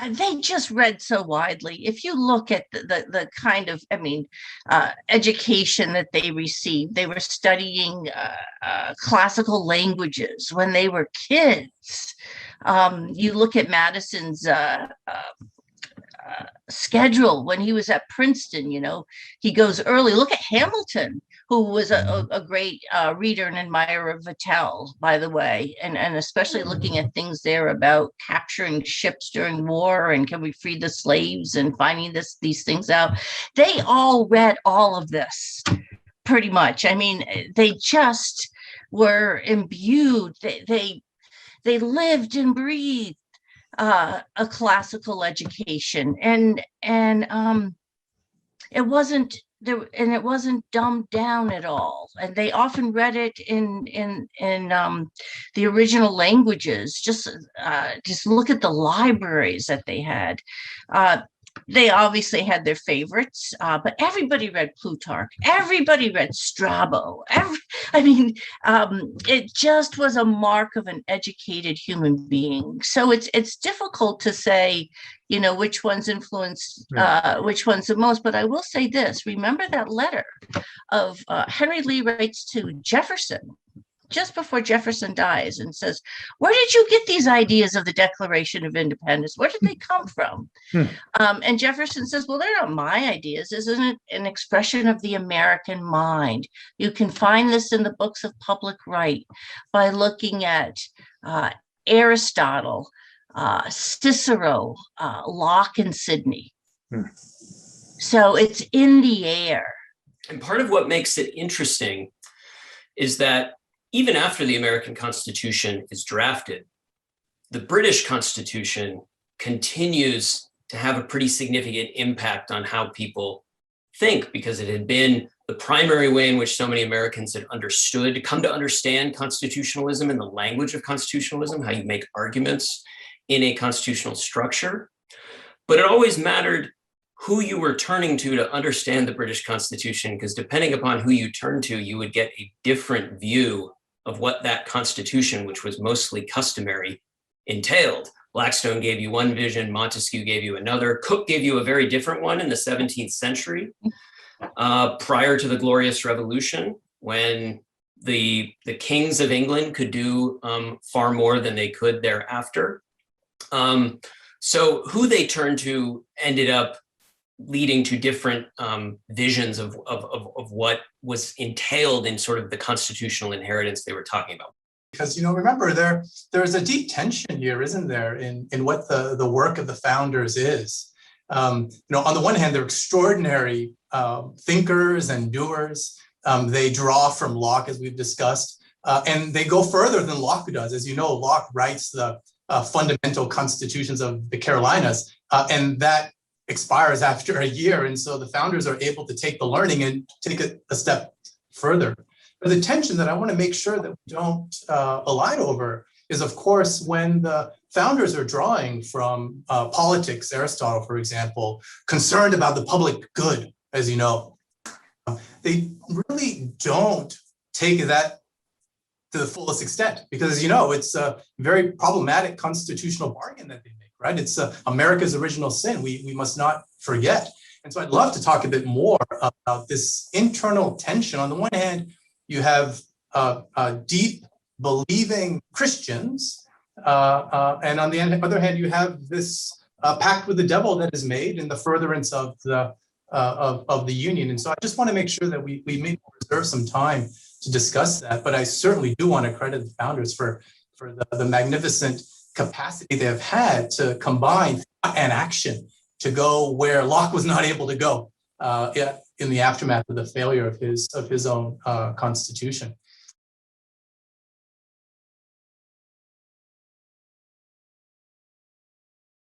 they just read so widely. If you look at the kind of, education that they received, they were studying classical languages when they were kids. You look at Madison's schedule when he was at Princeton, he goes early. Look at Hamilton, who was a great reader and admirer of Vattel, by the way, and especially looking at things there about capturing ships during war and can we free the slaves and finding these things out. They all read all of this pretty much. They just were imbued. They lived and breathed a classical education, and it wasn't there, and it wasn't dumbed down at all. And they often read it in the original languages. Just look at the libraries that they had. They obviously had their favorites, but everybody read Plutarch. Everybody read Strabo. It just was a mark of an educated human being. So it's difficult to say, which ones influenced which ones the most. But I will say this: remember that letter of Henry Lee writes to Jefferson just before Jefferson dies and says, where did you get these ideas of the Declaration of Independence? Where did they come from? And Jefferson says, well, they're not my ideas. Isn't it an expression of the American mind? You can find this in the books of public right by looking at Aristotle, Cicero, Locke, and Sidney. So it's in the air. And part of what makes it interesting is that even after the American Constitution is drafted, the British Constitution continues to have a pretty significant impact on how people think, because it had been the primary way in which so many Americans had come to understand constitutionalism and the language of constitutionalism, how you make arguments in a constitutional structure. But it always mattered who you were turning to understand the British Constitution, because depending upon who you turned to, you would get a different view of what that constitution, which was mostly customary, entailed. Blackstone gave you one vision, Montesquieu gave you another, Coke gave you a very different one in the 17th century, prior to the Glorious Revolution, when the kings of England could do far more than they could thereafter. So who they turned to ended up leading to different visions of what was entailed in sort of the constitutional inheritance they were talking about. Because, remember, there's a deep tension here, isn't there, in what the work of the founders is. On the one hand, they're extraordinary thinkers and doers. They draw from Locke, as we've discussed, and they go further than Locke does. As you know, Locke writes the fundamental constitutions of the Carolinas, and that expires after a year. And so the founders are able to take the learning and take it a step further. But the tension that I want to make sure that we don't align over is, of course, when the founders are drawing from politics, Aristotle, for example, concerned about the public good, as you know, they really don't take that to the fullest extent, because, as you know, it's a very problematic constitutional bargain that they make. Right? It's America's original sin. We must not forget. And so I'd love to talk a bit more about this internal tension. On the one hand, you have deep believing Christians, and on the other hand, you have this pact with the devil that is made in the furtherance of the union. And so I just want to make sure that we may reserve some time to discuss that. But I certainly do want to credit the founders for the magnificent capacity they have had to combine thought and action to go where Locke was not able to go in the aftermath of the failure of his own constitution.